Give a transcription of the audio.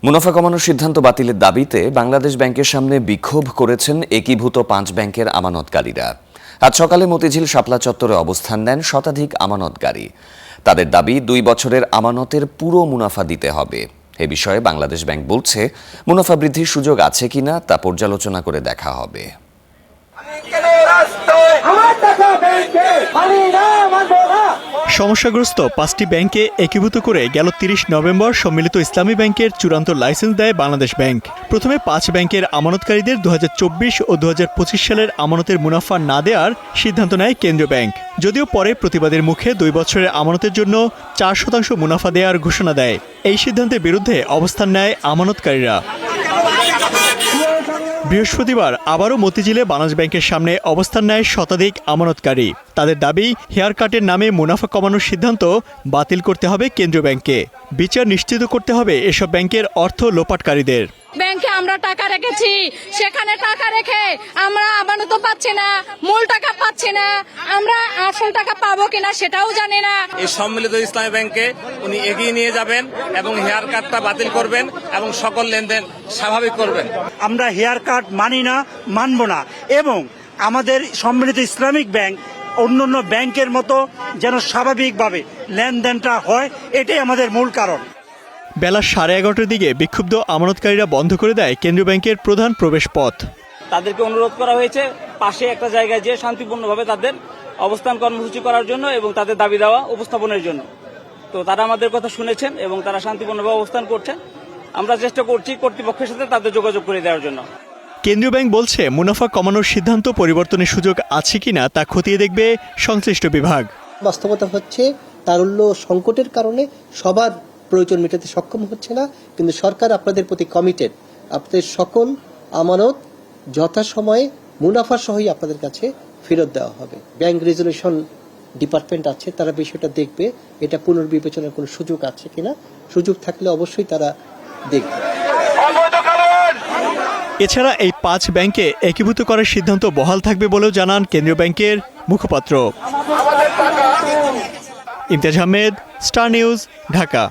মুনাফা কমানোর সিদ্ধান্ত বাতিলের দাবিতে বাংলাদেশ ব্যাংকের সামনে বিক্ষোভ করেছেন একীভূত ৫ ব্যাংকের আমানতকারীরা। আজ সকালে মতিঝিল শাপলা চত্বরে অবস্থান নেন শতাধিক আমানতকারী। তাদের দাবি ২ বছরের আমানতের পুরো মুনাফা দিতে হবে। এ বিষয়ে বাংলাদেশ ব্যাংক বলছে, মুনাফা বৃদ্ধির সুযোগ আছে কিনা তা পর্যালোচনা করে দেখা হবে। সমস্যাগ্রস্ত ৫টি ব্যাংকে একীভূত করে গেল ৩০ নভেম্বর সম্মিলিত ইসলামী ব্যাংকের চূড়ান্ত লাইসেন্স দেয় বাংলাদেশ ব্যাংক। প্রথমে ৫ ব্যাংকের আমানতকারীদের ২০২৪ ও ২০২৫ সালের আমানতের মুনাফা না দেওয়ার সিদ্ধান্ত নেয় কেন্দ্রীয় ব্যাংক। যদিও পরে প্রতিবাদের মুখে ২ বছরের আমানতের জন্য ৪% মুনাফা দেওয়ার ঘোষণা দেয়। এই সিদ্ধান্তের বিরুদ্ধে অবস্থান নেয় আমানতকারীরা। বৃহস্পতিবার আবারও মতিঝিলে বাংলাদেশ ব্যাংকের সামনে অবস্থান নেয় শতাধিক আমানতকারী। তাদের দাবি, হেয়ার কাটের নামে মুনাফা কমানোর সিদ্ধান্ত বাতিল করতে হবে কেন্দ্রীয় ব্যাংককে। বিচার নিশ্চিত করতে হবে এসব ব্যাংকের অর্থ লোপাটকারীদের। ব্যাংকে আমরা টাকা রেখেছি, সেখানে টাকা রেখে আমরা আমানত পাচ্ছি না, মূল টাকা পাচ্ছি না, আমরা আসল টাকা পাবো কিনা সেটাও জানি না। এই সম্মিলিত ইসলামী ব্যাংকে উনি এগিয়ে নিয়ে যাবেন এবং হেয়ার কাটটা বাতিল করবেন এবং সকল লেনদেন স্বাভাবিক করবেন। আমরা হেয়ার কাট মানি না, মানব না, এবং আমাদের সম্মিলিত ইসলামিক ব্যাংক অন্যান্য ব্যাংকের মতো যেন স্বাভাবিকভাবে লেনদেনটা হয়, এটাই আমাদের মূল কারণ। বেলা 11:30টার দিকে বিক্ষুব্ধ আমানতকারীরা বন্ধ করে দেয় কেন্দ্রীয় ব্যাংকের প্রধান প্রবেশ পথ। তাদেরকে অনুরোধ করা হয়েছে পাশে একটা জায়গায় যেয়ে শান্তিপূর্ণভাবে তাদের অবস্থান কর্মসূচি করার জন্য এবং তাদের দাবি দেওয়া উপস্থাপনের জন্য। তো তারা আমাদের কথা শুনেছেন এবং তারা শান্তিপূর্ণভাবে অবস্থান করছেন। আমরা চেষ্টা করছি কর্তৃপক্ষের সাথে তাদের যোগাযোগ করে দেওয়ার জন্য। কেন্দ্রীয় ব্যাংক বলছে, মুনাফা কমানোর সিদ্ধান্ত পরিবর্তনের সুযোগ আছে কিনা তা খতিয়ে দেখবে সংশ্লিষ্ট বিভাগ। বাস্তবতা হচ্ছে, তারল্য সংকটের কারণে সবার প্রয়োজন মেটাতে সক্ষম হচ্ছে না, কিন্তু সরকার আপনাদের প্রতি কমিটেড। আপনাদের সকল আমানত যথাসময়ে মুনাফা সহই আপনাদের কাছে ফেরত দেওয়া হবে। ব্যাংক রেজুলেশন ডিপার্টমেন্ট আছে, তারা বিষয়টা দেখবে এটা পুনর্বিবেচনার কোনো সুযোগ আছে কিনা। সুযোগ থাকলে অবশ্যই তারা দেখবে। এছাড়া এই ৫ ব্যাংকে একীভূত করার সিদ্ধান্ত বহাল থাকবে বলেও জানান কেন্দ্রীয় ব্যাংকের মুখপাত্র। Imtiaz Ahmed, star news, Dhaka.